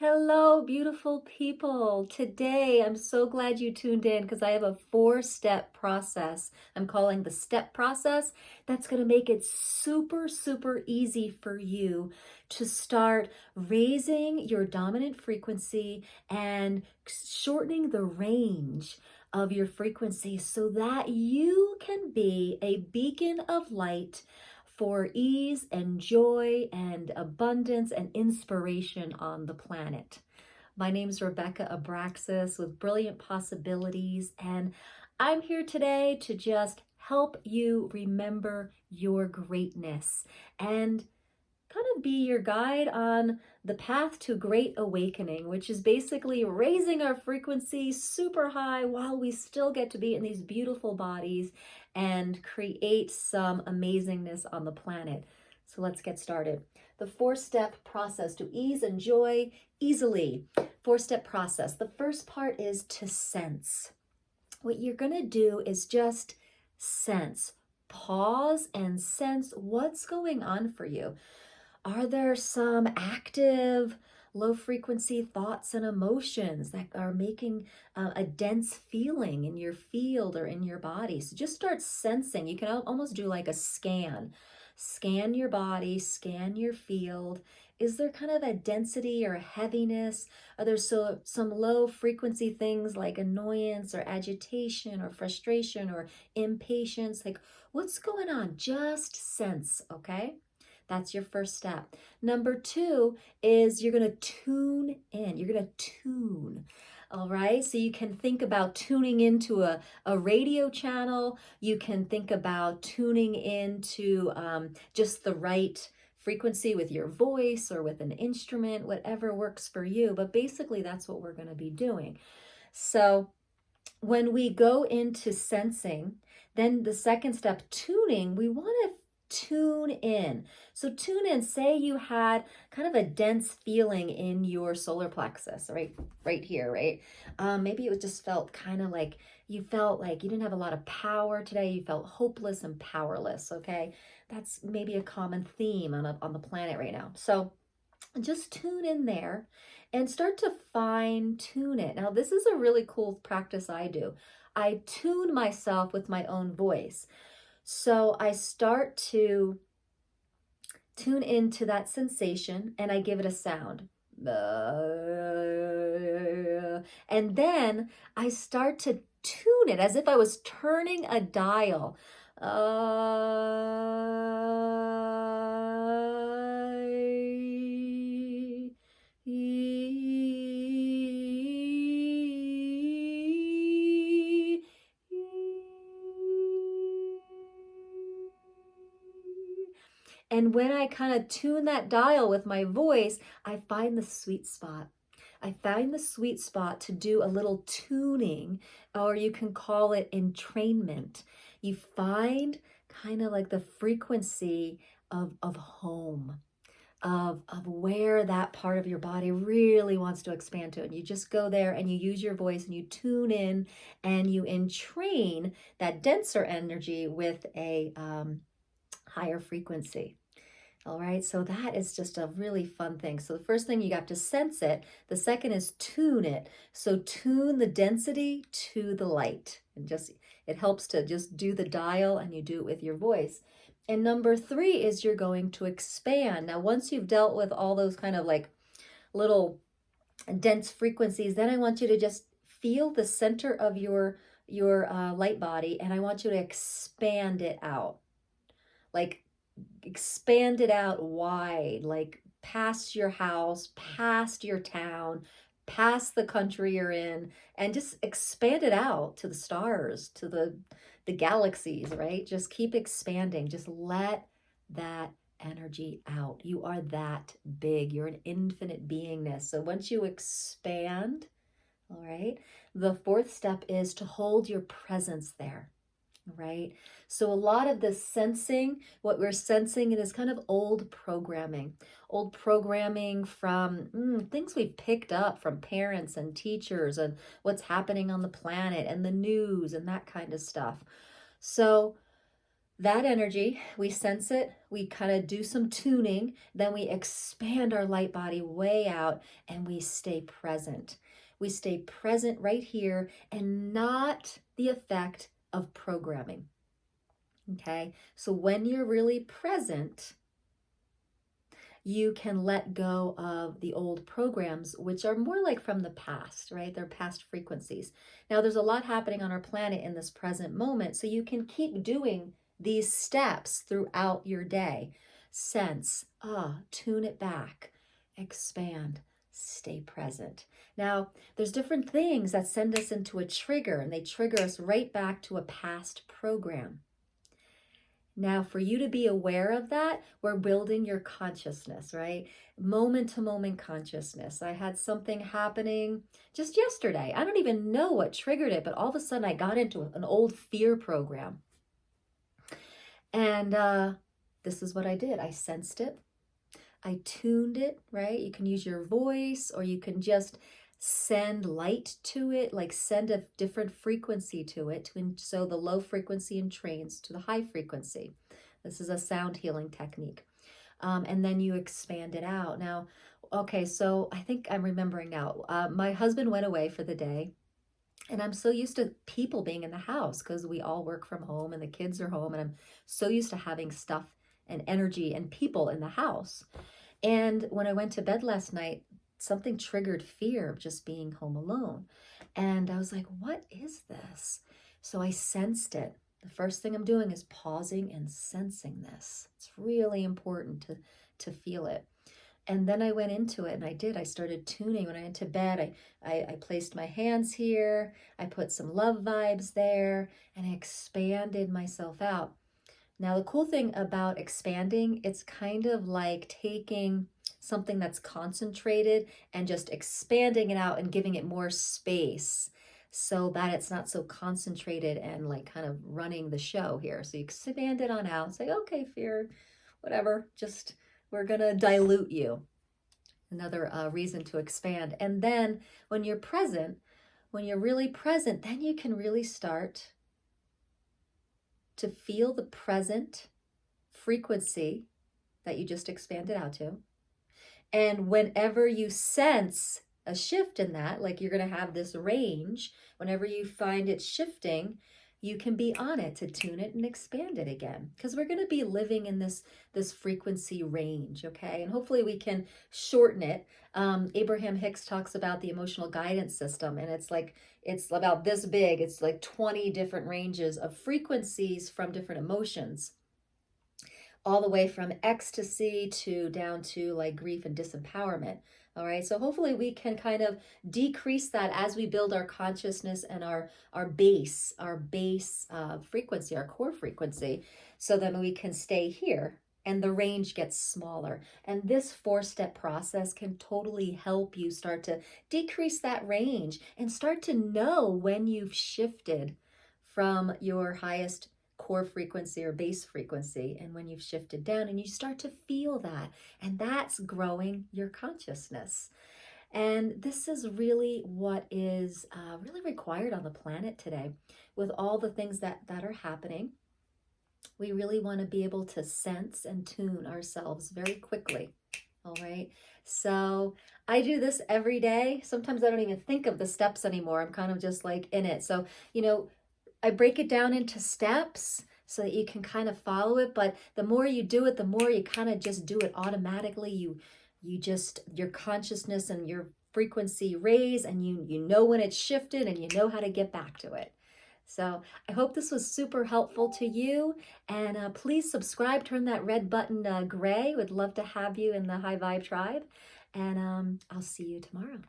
Hello, beautiful people. Today, I'm so glad you tuned in because I have a 4-step process I'm calling the STEP process that's going to make it super, super easy for you to start raising your dominant frequency and shortening the range of your frequency so that you can be a beacon of light for ease and joy and abundance and inspiration on the planet. My name's Rebecca Abraxas with Brilliant Possibilities, and I'm here today to just help you remember your greatness and kind of be your guide on the path to great awakening, which is basically raising our frequency super high while we still get to be in these beautiful bodies and create some amazingness on the planet. So let's get started. The 4-step process to ease and joy easily. 4-step process. The first part is to sense. What you're going to do is just sense. Pause and sense what's going on for you. Are there some active low frequency thoughts and emotions that are making a dense feeling in your field or in your body? So just start sensing. You can almost do like a scan. Scan your body, scan your field. Is there kind of a density or a heaviness? Are there some low frequency things like annoyance or agitation or frustration or impatience? Like, what's going on? Just sense, okay? That's your first step. Number 2 is you're going to tune in. You're going to tune. All right. So you can think about tuning into a radio channel. You can think about tuning into just the right frequency with your voice or with an instrument, whatever works for you. But basically, that's what we're going to be doing. So when we go into sensing, then the second step, tuning, we want to tune in. So tune in, say you had kind of a dense feeling in your solar plexus, right here, right? Maybe it just felt kind of like you felt like you didn't have a lot of power today. You felt hopeless and powerless, okay? That's maybe a common theme on the planet right now. So just tune in there and start to fine tune it. Now, this is a really cool practice I do. I tune myself with my own voice. So I start to tune into that sensation and I give it a sound. And then I start to tune it as if I was turning a dial. And when I kind of tune that dial with my voice, I find the sweet spot. I find the sweet spot to do a little tuning, or you can call it entrainment. You find kind of like the frequency of home, of where that part of your body really wants to expand to. And you just go there and you use your voice and you tune in and you entrain that denser energy with a higher frequency. All right, so that is just a really fun thing. So the first thing, you have to sense it. The second is tune it. So tune the density to the light. And just, it helps to just do the dial and you do it with your voice. And number 3 is you're going to expand. Now, once you've dealt with all those kind of like little dense frequencies, then I want you to just feel the center of your light body, and I want you to expand it out. Like, expand it out wide, like past your house, past your town, past the country you're in, and just expand it out to the stars, to the galaxies, right? Just keep expanding. Just let that energy out. You are that big. You're an infinite beingness. So once you expand, all right, the 4th step is to hold your presence there. Right? So a lot of the sensing, what we're sensing, it is kind of old programming from things we've picked up from parents and teachers and what's happening on the planet and the news and that kind of stuff. So That energy, we sense it, we kind of do some tuning, then we expand our light body way out and we stay present. We stay present right here and not the effect of programming. Okay, so when you're really present, you can let go of the old programs, which are more like from the past, right? They're past frequencies. Now, there's a lot happening on our planet in this present moment, so you can keep doing these steps throughout your day. Sense, tune it back, expand, stay present. Now, there's different things that send us into a trigger, and they trigger us right back to a past program. Now, for you to be aware of that, we're building your consciousness, right? Moment to moment consciousness. I had something happening just yesterday. I don't even know what triggered it, but all of a sudden I got into an old fear program. And this is what I did. I sensed it. I tuned it, right? You can use your voice, or you can just send light to it, like send a different frequency to it. So the low frequency entrains to the high frequency. This is a sound healing technique. And then you expand it out. Now, okay, so I think I'm remembering now. My husband went away for the day. And I'm so used to people being in the house because we all work from home and the kids are home. And I'm so used to having stuff and energy and people in the house. And when I went to bed last night, something triggered fear of just being home alone. And I was like, what is this? So I sensed it. The first thing I'm doing is pausing and sensing this. It's really important to feel it. And then I went into it and I started tuning. When I went to bed, I placed my hands here. I put some love vibes there and I expanded myself out. Now, the cool thing about expanding, it's kind of like taking something that's concentrated and just expanding it out and giving it more space so that it's not so concentrated and like kind of running the show here. So you expand it on out, say, okay, fear, whatever, just we're going to dilute you. Another reason to expand. And then when you're present, when you're really present, then you can really start to feel the present frequency that you just expanded out to. And whenever you sense a shift in that, like you're going to have this range, whenever you find it shifting, you can be on it to tune it and expand it again. Because we're going to be living in this frequency range, okay? And hopefully we can shorten it. Abraham Hicks talks about the emotional guidance system, and it's about this big. It's like 20 different ranges of frequencies from different emotions, all the way from ecstasy to down to like grief and disempowerment. All right, so hopefully we can kind of decrease that as we build our consciousness and our base frequency, our core frequency, so that we can stay here and the range gets smaller. And this 4-step process can totally help you start to decrease that range and start to know when you've shifted from your highest core frequency or base frequency, and when you've shifted down, and you start to feel that, and that's growing your consciousness. And this is really what is really required on the planet today. With all the things that are happening, we really want to be able to sense and tune ourselves very quickly. All right, so I do this every day. Sometimes I don't even think of the steps anymore. I'm kind of just like in it. So I break it down into steps so that you can kind of follow it. But the more you do it, the more you kind of just do it automatically. Your consciousness and your frequency raise, and you know when it's shifted and you know how to get back to it. So I hope this was super helpful to you. And please subscribe, turn that red button gray. Would love to have you in the High Vibe Tribe. And I'll see you tomorrow.